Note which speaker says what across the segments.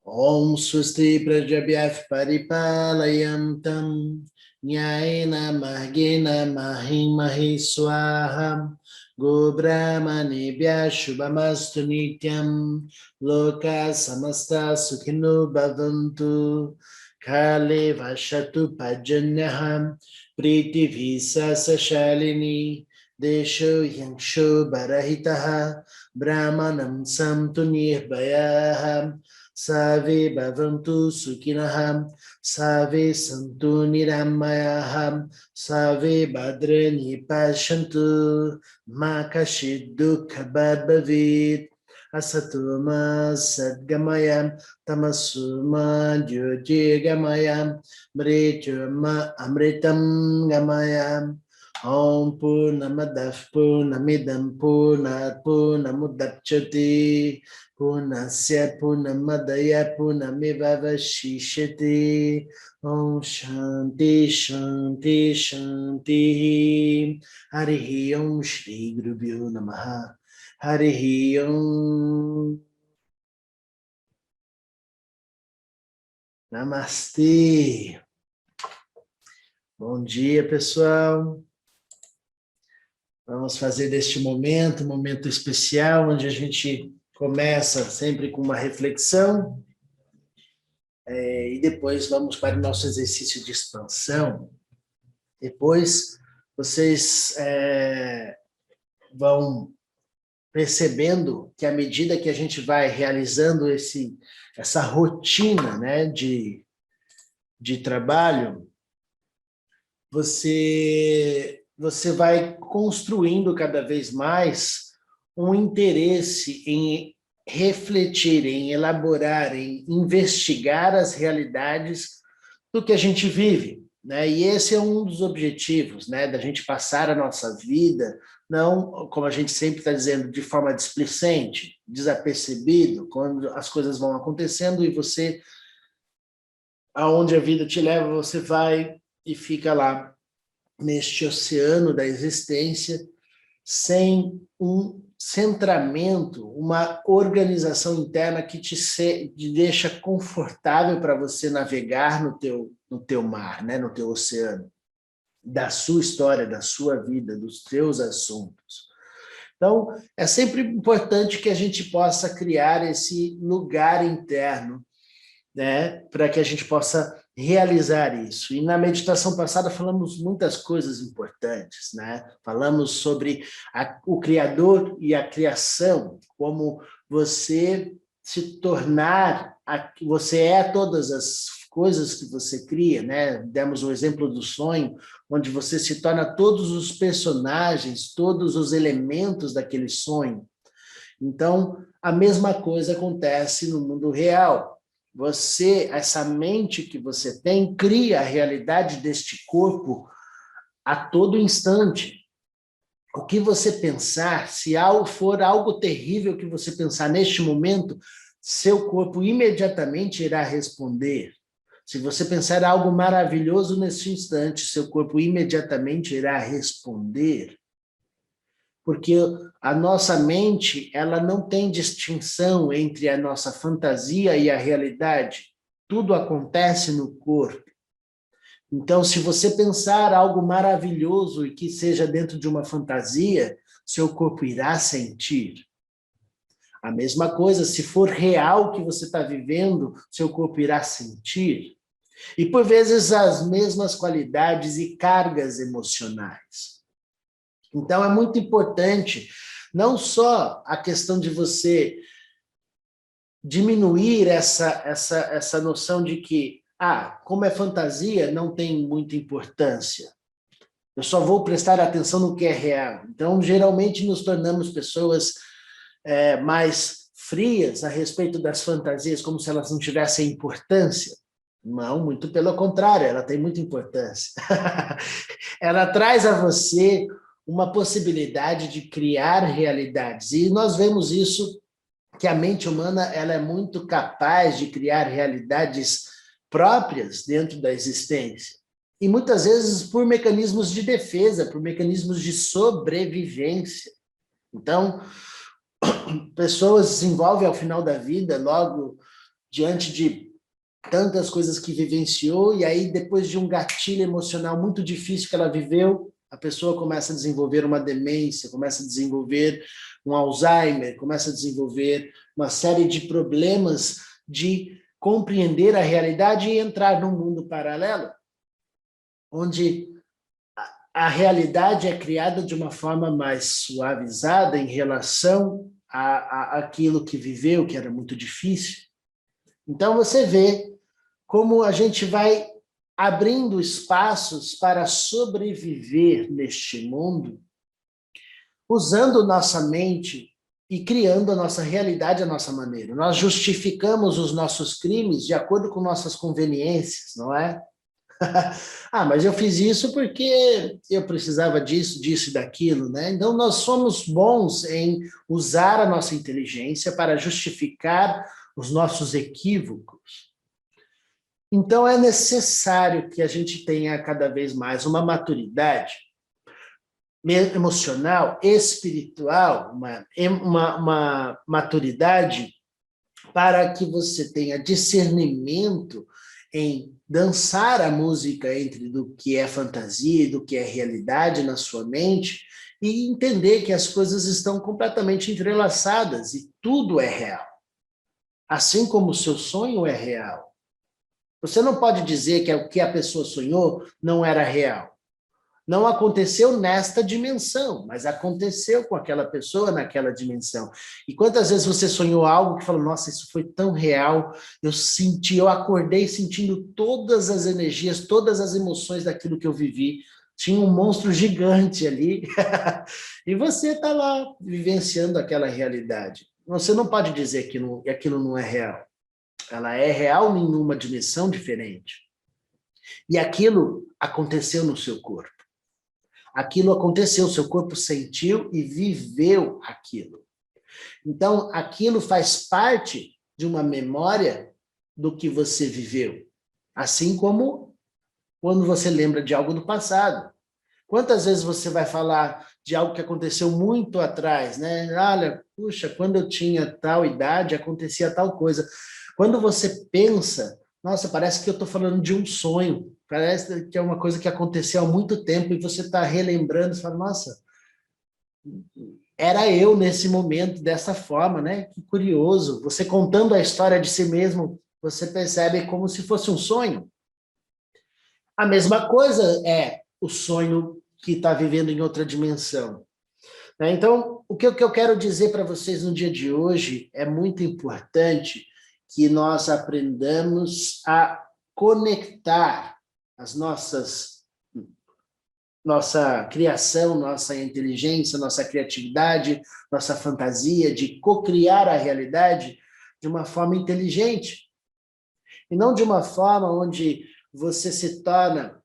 Speaker 1: Om Swasti Prajabhyah Paripalayam Nyayena Margena Mahimahi Swaha Go Brahmanebhyah Shubhamastu Nityam Loka Samasta Sukhino Bhavantu Kale Vashatu Pajanyaham Priti Visa Sashalini Desho Yangsho Barahitaha Brahmanam Samtu Nirbhayaham Save Bhavantu Sukhinaham, Save Santu Niramayaham, Save Bhadrani Pashantu, Makashid Dukha Bhavit, Asatuma Sadgamayam, Tamasuma Jyotigamayam, Mrityuma Amritam Gamayam. Om Purnamadav Purnamidam Purnat Purnamudapchati Purnasya Purnamadaya Purnamivavashishyati. Om Shanti Shanti Shanti. Harihi Om Shri Gurubhyo Namaha. Harihi Om. Namastê. Bom dia, pessoal. Vamos fazer deste momento um momento especial, onde a gente começa sempre com uma reflexão, e depois vamos para o nosso exercício de expansão. Depois vocês vão percebendo que à medida que a gente vai realizando essa rotina, né, de trabalho, você vai construindo cada vez mais um interesse em refletir, em elaborar, em investigar as realidades do que a gente vive, né? E esse é um dos objetivos, né, da gente passar a nossa vida, não, como a gente sempre está dizendo, de forma displicente, desapercebido, quando as coisas vão acontecendo e você, aonde a vida te leva, você vai e fica lá, neste oceano da existência, sem um centramento, uma organização interna que te deixa confortável para você navegar no teu mar, né, no teu oceano, da sua história, da sua vida, dos teus assuntos. Então, é sempre importante que a gente possa criar esse lugar interno, né, para que a gente possa realizar isso. E na meditação passada falamos muitas coisas importantes, né? Falamos sobre o Criador e a criação, como você se tornar, você é todas as coisas que você cria, né? Demos o exemplo do sonho, onde você se torna todos os personagens, todos os elementos daquele sonho. Então, a mesma coisa acontece no mundo real. Você, essa mente que você tem, cria a realidade deste corpo a todo instante. O que você pensar, se for algo terrível que você pensar neste momento, seu corpo imediatamente irá responder. Se você pensar algo maravilhoso neste instante, seu corpo imediatamente irá responder. Porque a nossa mente, ela não tem distinção entre a nossa fantasia e a realidade. Tudo acontece no corpo. Então, se você pensar algo maravilhoso e que seja dentro de uma fantasia, seu corpo irá sentir. A mesma coisa, se for real o que você está vivendo, seu corpo irá sentir. E, por vezes, as mesmas qualidades e cargas emocionais. Então, é muito importante, não só a questão de você diminuir essa noção de que, como é fantasia, não tem muita importância. Eu só vou prestar atenção no que é real. Então, geralmente, nos tornamos pessoas mais frias a respeito das fantasias, como se elas não tivessem importância. Não, muito pelo contrário, ela tem muita importância. Ela traz a você uma possibilidade de criar realidades. E nós vemos isso, que a mente humana ela é muito capaz de criar realidades próprias dentro da existência. E muitas vezes por mecanismos de defesa, por mecanismos de sobrevivência. Então, pessoas desenvolvem ao final da vida, logo diante de tantas coisas que vivenciou, e aí depois de um gatilho emocional muito difícil que ela viveu, a pessoa começa a desenvolver uma demência, começa a desenvolver um Alzheimer, começa a desenvolver uma série de problemas de compreender a realidade e entrar num mundo paralelo, onde a realidade é criada de uma forma mais suavizada em relação àquilo que viveu, que era muito difícil. Então você vê como a gente vai abrindo espaços para sobreviver neste mundo, usando nossa mente e criando a nossa realidade à nossa maneira. Nós justificamos os nossos crimes de acordo com nossas conveniências, não é? Ah, mas eu fiz isso porque eu precisava disso, disso e daquilo, né? Então, nós somos bons em usar a nossa inteligência para justificar os nossos equívocos. Então, é necessário que a gente tenha cada vez mais uma maturidade emocional, espiritual, uma maturidade para que você tenha discernimento em dançar a música entre do que é fantasia e do que é realidade na sua mente e entender que as coisas estão completamente entrelaçadas e tudo é real. Assim como o seu sonho é real. Você não pode dizer que o que a pessoa sonhou não era real. Não aconteceu nesta dimensão, mas aconteceu com aquela pessoa naquela dimensão. E quantas vezes você sonhou algo que falou, nossa, isso foi tão real, eu acordei sentindo todas as energias, todas as emoções daquilo que eu vivi. Tinha um monstro gigante ali, e você está lá vivenciando aquela realidade. Você não pode dizer que aquilo não é real. Ela é real em uma dimensão diferente. E aquilo aconteceu no seu corpo. Aquilo aconteceu, seu corpo sentiu e viveu aquilo. Então, aquilo faz parte de uma memória do que você viveu. Assim como quando você lembra de algo do passado. Quantas vezes você vai falar de algo que aconteceu muito atrás, né? Olha, puxa, quando eu tinha tal idade, acontecia tal coisa. Quando você pensa, nossa, parece que eu estou falando de um sonho, parece que é uma coisa que aconteceu há muito tempo e você está relembrando, você fala, nossa, era eu nesse momento dessa forma, né? Que curioso. Você contando a história de si mesmo, você percebe como se fosse um sonho. A mesma coisa é o sonho que está vivendo em outra dimensão. Então, o que eu quero dizer para vocês no dia de hoje é muito importante que nós aprendamos a conectar as nossa criação, nossa inteligência, nossa criatividade, nossa fantasia de cocriar a realidade de uma forma inteligente e não de uma forma onde você se torna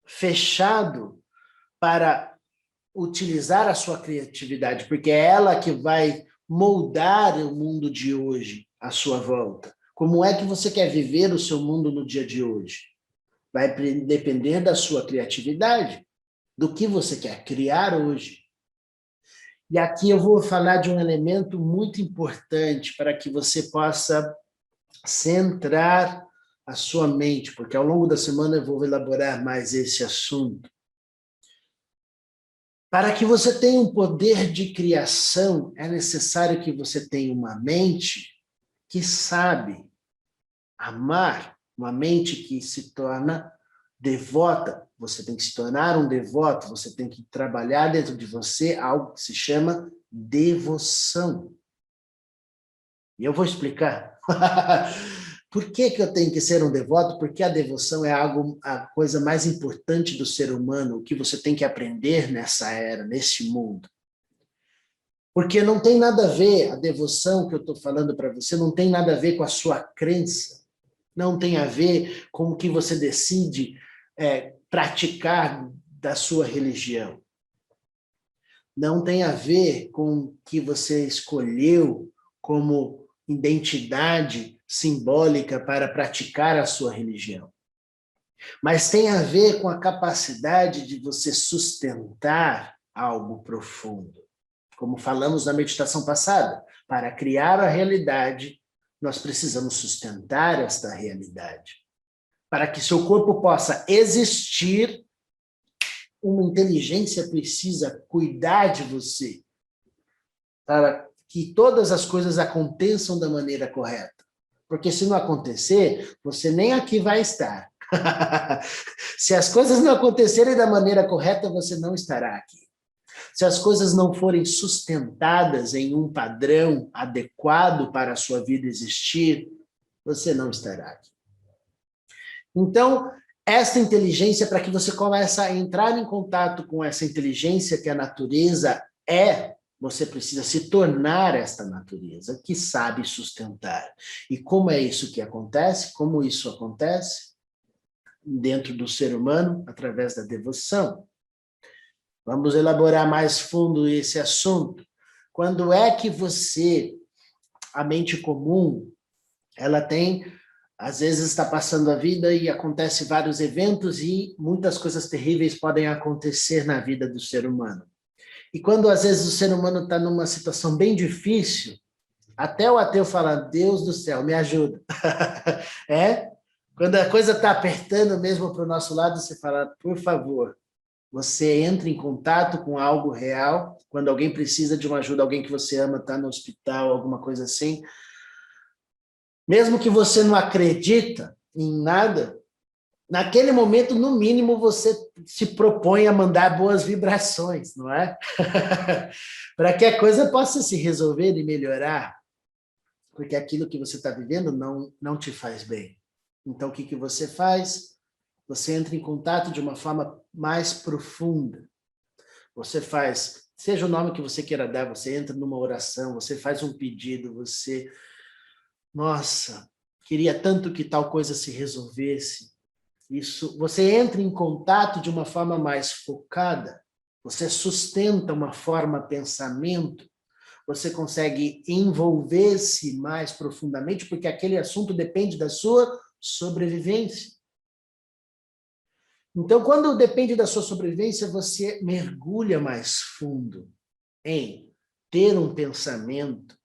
Speaker 1: fechado para utilizar a sua criatividade, porque é ela que vai moldar o mundo de hoje à sua volta. Como é que você quer viver o seu mundo no dia de hoje? Vai depender da sua criatividade, do que você quer criar hoje. E aqui eu vou falar de um elemento muito importante para que você possa centrar a sua mente, porque ao longo da semana eu vou elaborar mais esse assunto. Para que você tenha um poder de criação, é necessário que você tenha uma mente que sabe amar, uma mente que se torna devota. Você tem que se tornar um devoto, você tem que trabalhar dentro de você algo que se chama devoção. E eu vou explicar. Por que eu tenho que ser um devoto? Porque a devoção é a coisa mais importante do ser humano, o que você tem que aprender nessa era, nesse mundo. Porque não tem nada a ver, a devoção que eu estou falando para você, não tem nada a ver com a sua crença, não tem a ver com o que você decide praticar da sua religião. Não tem a ver com o que você escolheu como identidade simbólica para praticar a sua religião. Mas tem a ver com a capacidade de você sustentar algo profundo. Como falamos na meditação passada, para criar a realidade, nós precisamos sustentar esta realidade. Para que seu corpo possa existir, uma inteligência precisa cuidar de você, para que todas as coisas aconteçam da maneira correta. Porque se não acontecer, você nem aqui vai estar. Se as coisas não acontecerem da maneira correta, você não estará aqui. Se as coisas não forem sustentadas em um padrão adequado para a sua vida existir, você não estará aqui. Então, esta inteligência, para que você comece a entrar em contato com essa inteligência que a natureza é, você precisa se tornar esta natureza que sabe sustentar. E como é isso que acontece? Como isso acontece? Dentro do ser humano, através da devoção. Vamos elaborar mais fundo esse assunto. Quando é que a mente comum, ela tem, às vezes está passando a vida e acontece vários eventos e muitas coisas terríveis podem acontecer na vida do ser humano. E quando às vezes o ser humano está numa situação bem difícil, até o ateu fala, Deus do céu, me ajuda. Quando a coisa está apertando mesmo para o nosso lado, você fala, por favor, você entra em contato com algo real, quando alguém precisa de uma ajuda, alguém que você ama está no hospital, alguma coisa assim. Mesmo que você não acredita em nada, naquele momento, no mínimo, você se propõe a mandar boas vibrações, não é? Para que a coisa possa se resolver e melhorar, porque aquilo que você está vivendo não te faz bem. Então, o que você faz? Você entra em contato de uma forma mais profunda. Você faz, seja o nome que você queira dar, você entra numa oração, você faz um pedido, nossa, queria tanto que tal coisa se resolvesse. Isso, você entra em contato de uma forma mais focada, você sustenta uma forma pensamento, você consegue envolver-se mais profundamente, porque aquele assunto depende da sua sobrevivência. Então, quando depende da sua sobrevivência, você mergulha mais fundo em ter um pensamento,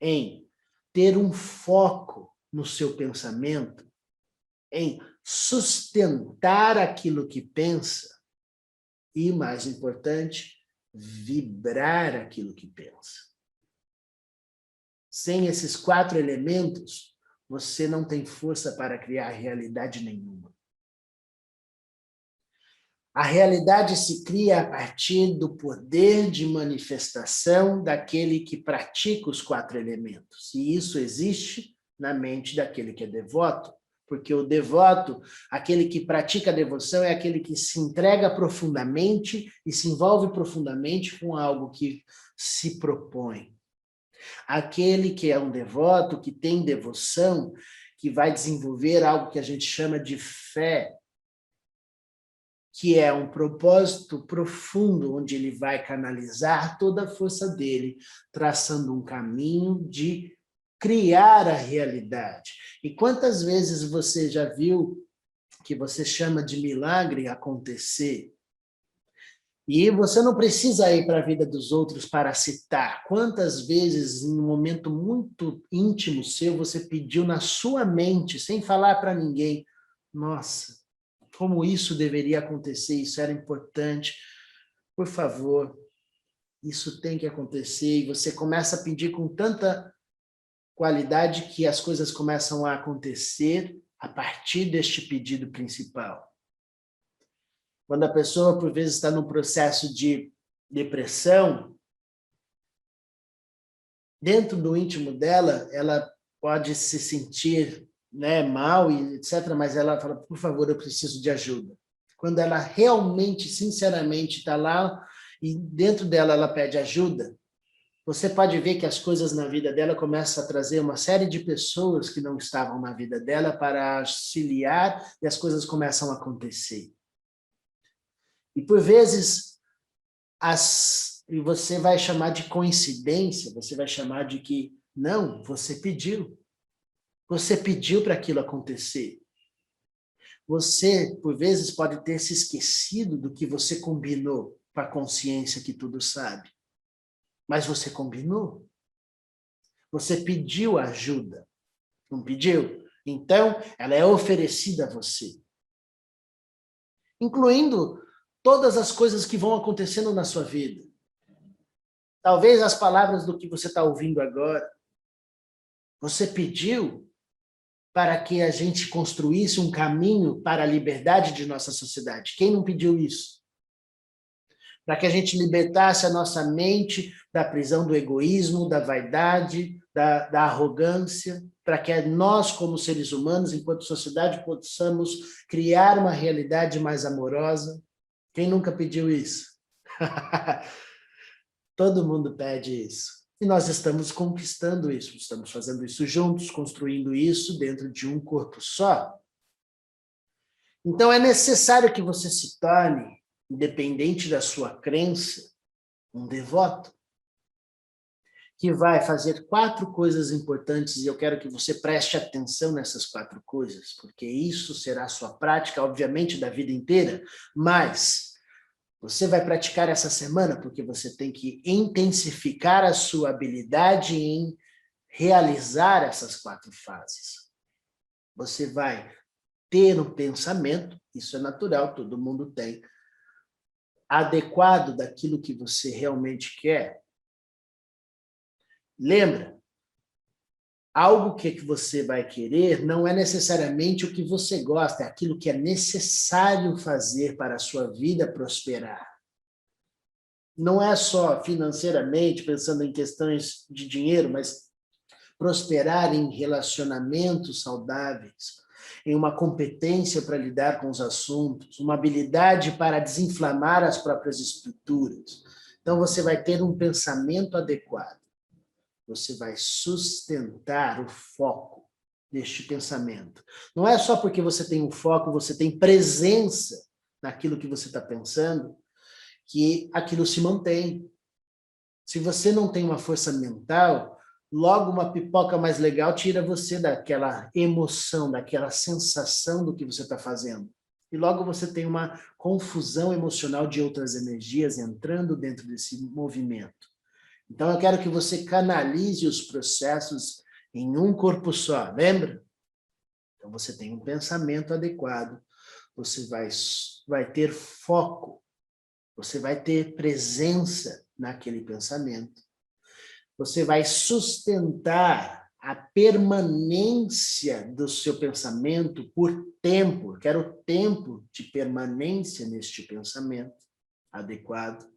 Speaker 1: em ter um foco no seu pensamento, em sustentar aquilo que pensa e, mais importante, vibrar aquilo que pensa. Sem esses 4 elementos, você não tem força para criar realidade nenhuma. A realidade se cria a partir do poder de manifestação daquele que pratica os 4 elementos. E isso existe na mente daquele que é devoto. Porque o devoto, aquele que pratica a devoção, é aquele que se entrega profundamente e se envolve profundamente com algo que se propõe. Aquele que é um devoto, que tem devoção, que vai desenvolver algo que a gente chama de fé, que é um propósito profundo, onde ele vai canalizar toda a força dele, traçando um caminho de criar a realidade. E quantas vezes você já viu que você chama de milagre acontecer? E você não precisa ir para a vida dos outros para citar. Quantas vezes, em um momento muito íntimo seu, você pediu na sua mente, sem falar para ninguém, nossa, como isso deveria acontecer, isso era importante, por favor, isso tem que acontecer, e você começa a pedir com tanta qualidade que as coisas começam a acontecer a partir deste pedido principal. Quando a pessoa, por vezes, está num processo de depressão, dentro do íntimo dela, ela pode se sentir mal, e etc., mas ela fala, por favor, eu preciso de ajuda. Quando ela realmente, sinceramente, está lá e dentro dela ela pede ajuda, você pode ver que as coisas na vida dela começam a trazer uma série de pessoas que não estavam na vida dela para auxiliar e as coisas começam a acontecer. E por vezes, e você vai chamar de coincidência, você vai chamar de que, não, você pediu. Você pediu para aquilo acontecer. Você, por vezes, pode ter se esquecido do que você combinou com a consciência que tudo sabe. Mas você combinou. Você pediu ajuda. Não pediu? Então, ela é oferecida a você. Incluindo todas as coisas que vão acontecendo na sua vida. Talvez as palavras do que você está ouvindo agora. Você pediu para que a gente construísse um caminho para a liberdade de nossa sociedade. Quem não pediu isso? Para que a gente libertasse a nossa mente da prisão do egoísmo, da vaidade, da arrogância, para que nós, como seres humanos, enquanto sociedade, possamos criar uma realidade mais amorosa. Quem nunca pediu isso? Todo mundo pede isso. E nós estamos conquistando isso, estamos fazendo isso juntos, construindo isso dentro de um corpo só. Então é necessário que você se torne, independente da sua crença, um devoto, que vai fazer 4 coisas importantes, e eu quero que você preste atenção nessas 4 coisas, porque isso será a sua prática, obviamente, da vida inteira, mas você vai praticar essa semana porque você tem que intensificar a sua habilidade em realizar essas 4 fases. Você vai ter um pensamento, isso é natural, todo mundo tem, adequado daquilo que você realmente quer. Lembra, algo que você vai querer não é necessariamente o que você gosta, é aquilo que é necessário fazer para a sua vida prosperar. Não é só financeiramente, pensando em questões de dinheiro, mas prosperar em relacionamentos saudáveis, em uma competência para lidar com os assuntos, uma habilidade para desinflamar as próprias estruturas. Então, você vai ter um pensamento adequado. Você vai sustentar o foco deste pensamento. Não é só porque você tem um foco, você tem presença naquilo que você está pensando, que aquilo se mantém. Se você não tem uma força mental, logo uma pipoca mais legal tira você daquela emoção, daquela sensação do que você está fazendo. E logo você tem uma confusão emocional de outras energias entrando dentro desse movimento. Então eu quero que você canalize os processos em um corpo só, lembra? Então você tem um pensamento adequado, você vai ter foco, você vai ter presença naquele pensamento. Você vai sustentar a permanência do seu pensamento por tempo. Quero tempo de permanência neste pensamento adequado.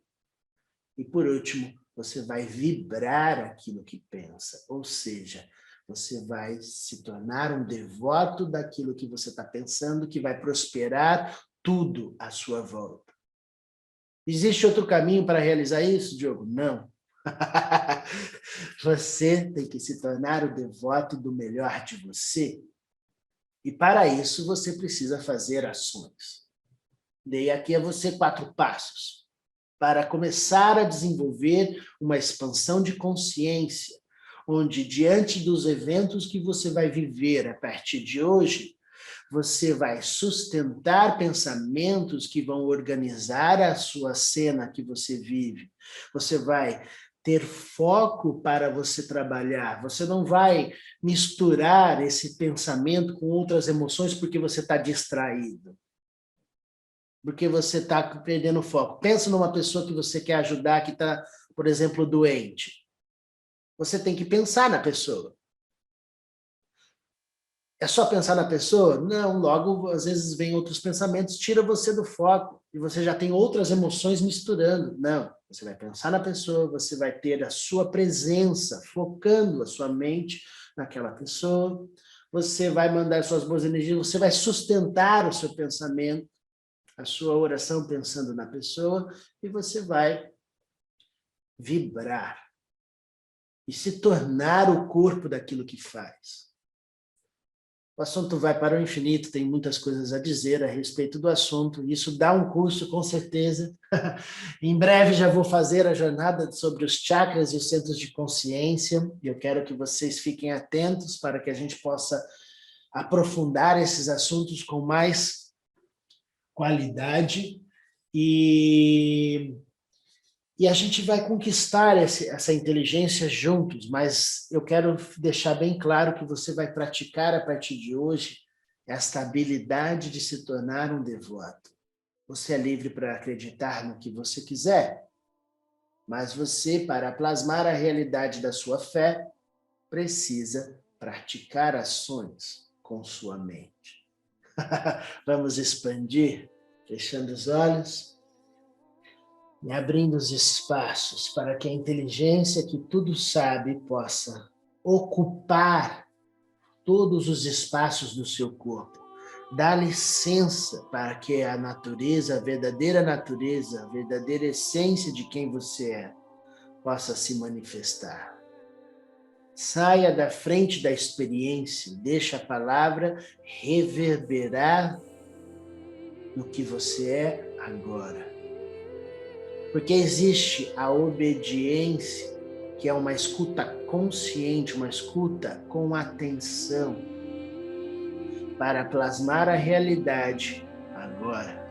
Speaker 1: E por último, você vai vibrar aquilo que pensa. Ou seja, você vai se tornar um devoto daquilo que você está pensando, que vai prosperar tudo à sua volta. Existe outro caminho para realizar isso, Diogo? Não. Você tem que se tornar o devoto do melhor de você. E para isso você precisa fazer ações. Dei aqui a você 4 passos para começar a desenvolver uma expansão de consciência, onde diante dos eventos que você vai viver a partir de hoje, você vai sustentar pensamentos que vão organizar a sua cena que você vive. Você vai ter foco para você trabalhar. Você não vai misturar esse pensamento com outras emoções porque você está distraído. Porque você está perdendo foco. Pensa numa pessoa que você quer ajudar, que está, por exemplo, doente. Você tem que pensar na pessoa. É só pensar na pessoa? Não, logo, às vezes, vem outros pensamentos, tira você do foco, e você já tem outras emoções misturando. Não, você vai pensar na pessoa, você vai ter a sua presença, focando a sua mente naquela pessoa, você vai mandar suas boas energias, você vai sustentar o seu pensamento, a sua oração pensando na pessoa, e você vai vibrar e se tornar o corpo daquilo que faz. O assunto vai para o infinito, tem muitas coisas a dizer a respeito do assunto, isso dá um curso, com certeza. Em breve já vou fazer a jornada sobre os chakras e os centros de consciência, e eu quero que vocês fiquem atentos para que a gente possa aprofundar esses assuntos com mais qualidade. E E a gente vai conquistar essa inteligência juntos, mas eu quero deixar bem claro que você vai praticar a partir de hoje esta habilidade de se tornar um devoto. Você é livre para acreditar no que você quiser, mas você, para plasmar a realidade da sua fé, precisa praticar ações com sua mente. Vamos expandir, fechando os olhos e abrindo os espaços para que a inteligência que tudo sabe possa ocupar todos os espaços do seu corpo. Dá licença para que a natureza, a verdadeira essência de quem você é, possa se manifestar. Saia da frente da experiência, deixa a palavra reverberar no que você é agora. Porque existe a obediência, que é uma escuta consciente, uma escuta com atenção, para plasmar a realidade agora,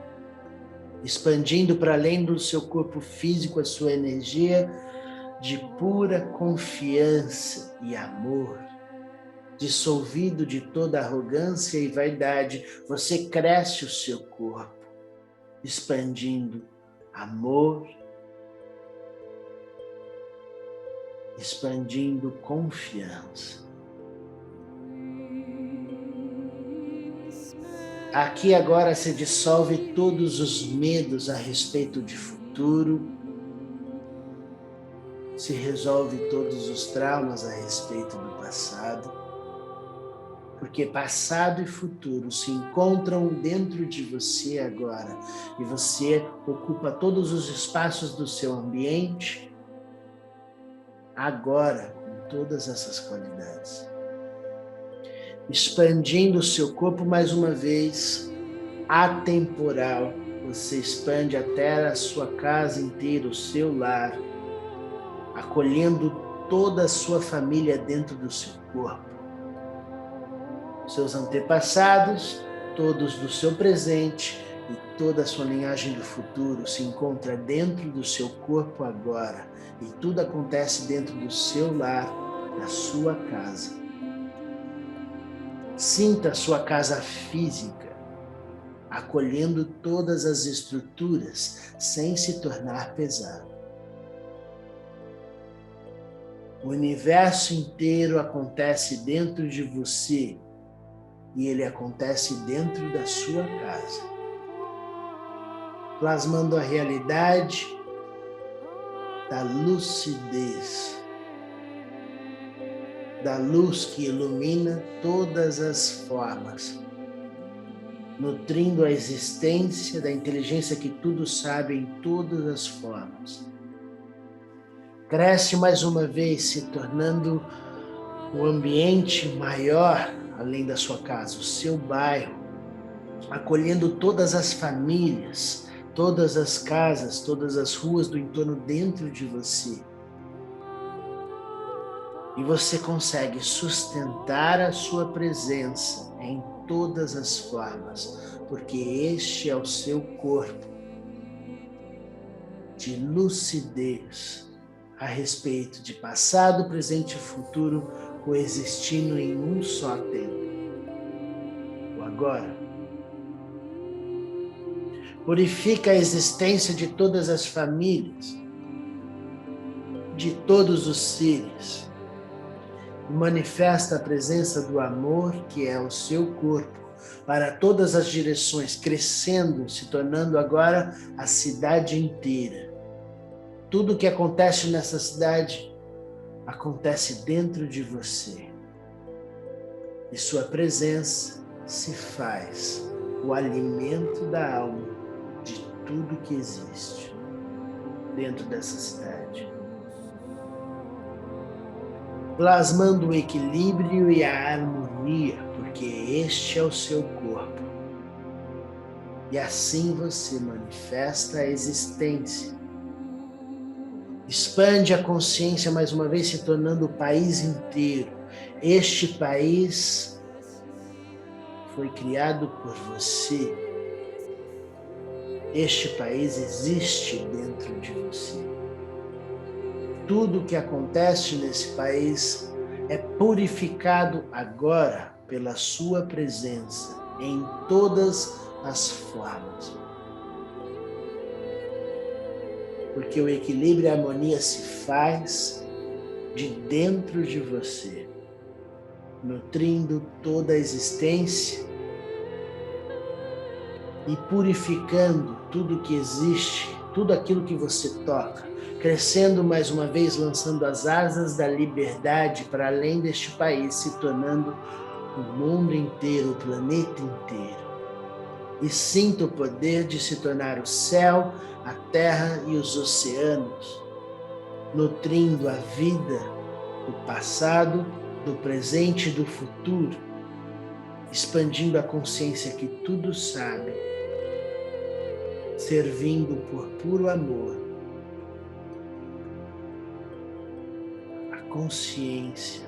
Speaker 1: expandindo para além do seu corpo físico a sua energia de pura confiança e amor, dissolvido de toda arrogância e vaidade. Você cresce o seu corpo, expandindo amor, expandindo confiança. Aqui agora se dissolve todos os medos a respeito de futuro, se resolve todos os traumas a respeito do passado, porque passado e futuro se encontram dentro de você agora, e você ocupa todos os espaços do seu ambiente agora, com todas essas qualidades. Expandindo o seu corpo mais uma vez, atemporal, você expande até a sua casa inteira, o seu lar, acolhendo toda a sua família dentro do seu corpo. Seus antepassados, todos do seu presente e toda a sua linhagem do futuro se encontra dentro do seu corpo agora, e tudo acontece dentro do seu lar, da sua casa. Sinta a sua casa física, acolhendo todas as estruturas, sem se tornar pesado. O universo inteiro acontece dentro de você, e ele acontece dentro da sua casa, plasmando a realidade da lucidez, da luz que ilumina todas as formas, nutrindo a existência da inteligência que tudo sabe em todas as formas. Cresce mais uma vez, se tornando um ambiente maior, além da sua casa, o seu bairro, acolhendo todas as famílias, todas as casas, todas as ruas do entorno dentro de você. E você consegue sustentar a sua presença em todas as formas, porque este é o seu corpo de lucidez a respeito de passado, presente e futuro, coexistindo em um só tempo, o agora. Purifica a existência de todas as famílias, de todos os seres, e manifesta a presença do amor, que é o seu corpo, para todas as direções, crescendo, se tornando agora a cidade inteira. Tudo o que acontece nessa cidade acontece dentro de você. E sua presença se faz o alimento da alma de tudo que existe dentro dessa cidade. Plasmando o equilíbrio e a harmonia, porque este é o seu corpo. E assim você manifesta a existência. Expande a consciência mais uma vez, se tornando o país inteiro. Este país foi criado por você. Este país existe dentro de você. tudo que acontece nesse país é purificado agora pela sua presença em todas as formas. Porque o equilíbrio e a harmonia se faz de dentro de você, nutrindo toda a existência e purificando tudo que existe, tudo aquilo que você toca, crescendo mais uma vez, lançando as asas da liberdade para além deste país, se tornando o mundo inteiro, o planeta inteiro. E sinta o poder de se tornar o céu, a terra e os oceanos, nutrindo a vida do passado, do presente e do futuro, expandindo a consciência que tudo sabe, servindo por puro amor, a consciência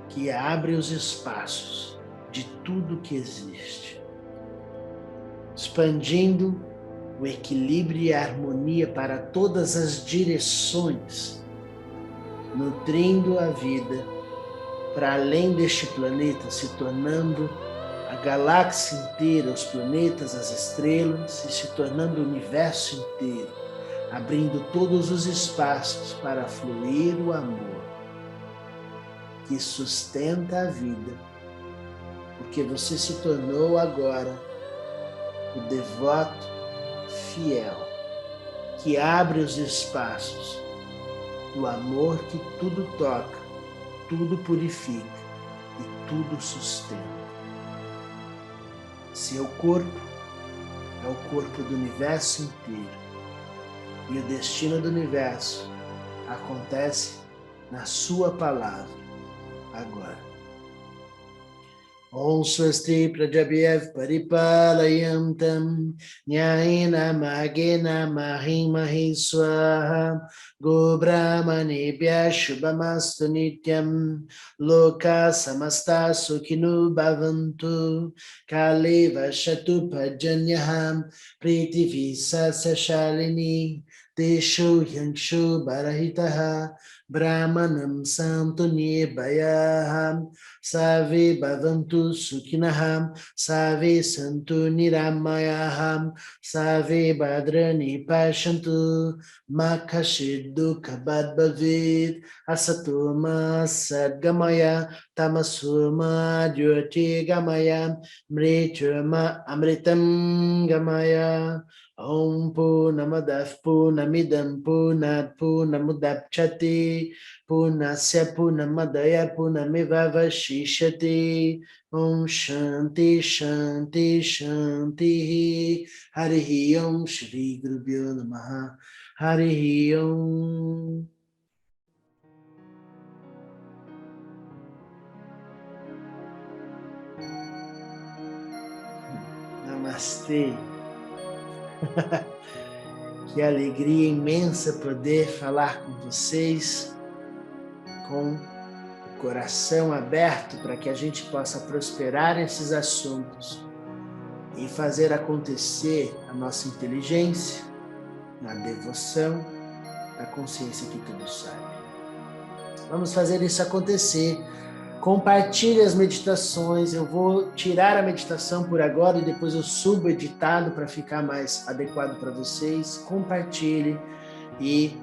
Speaker 1: que abre os espaços de tudo que existe, expandindo o equilíbrio e a harmonia para todas as direções, nutrindo a vida para além deste planeta, se tornando a galáxia inteira, os planetas, as estrelas, e se tornando o universo inteiro, abrindo todos os espaços para fluir o amor que sustenta a vida, porque você se tornou agora o devoto fiel, que abre os espaços do amor que tudo toca, tudo purifica e tudo sustenta. Seu corpo é o corpo do universo inteiro e o destino do universo acontece na sua palavra agora. Om Swasti Prajabhyav Paripalayantam Nyayena Magena Mahi Swaha Go Brahmanebhya Shubhamastu Nityam Loka Samasta Sukhino Bhavantu Kale Vashatu Pajanyaham Prithvi Sasashalini Deshu Yangshu Barahitaha Brahmanam Santu Nirbayaham Save Bhavantu Sukhinaham, Save Santu Niramayaham, Save Bhadrani Pashantu, Makashiddu Kabad Bhavid, Asatoma Sadgamaya, Tamasuma Jyoti Gamaya, Mrityama Amritam Gamaya. Om Purnamadav Purnamidam Purnat Purnamudapchati Purnasya Purnamadaya Purnamivavashishati. Om Shanti Shanti Shanti. Harihi Om Shri Gurubhyo Namaha. Harihi Om. Namastê. Que alegria imensa poder falar com vocês, com o coração aberto para que a gente possa prosperar esses assuntos e fazer acontecer a nossa inteligência na devoção da consciência que tudo sabe. Vamos fazer isso acontecer. Compartilhe as meditações, eu vou tirar a meditação por agora e depois eu subo editado para ficar mais adequado para vocês. Compartilhe e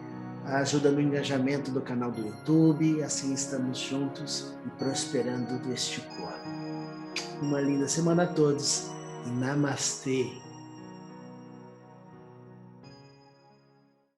Speaker 1: ajuda no engajamento do canal do YouTube, assim estamos juntos e prosperando neste corpo. Uma linda semana a todos e Namastê!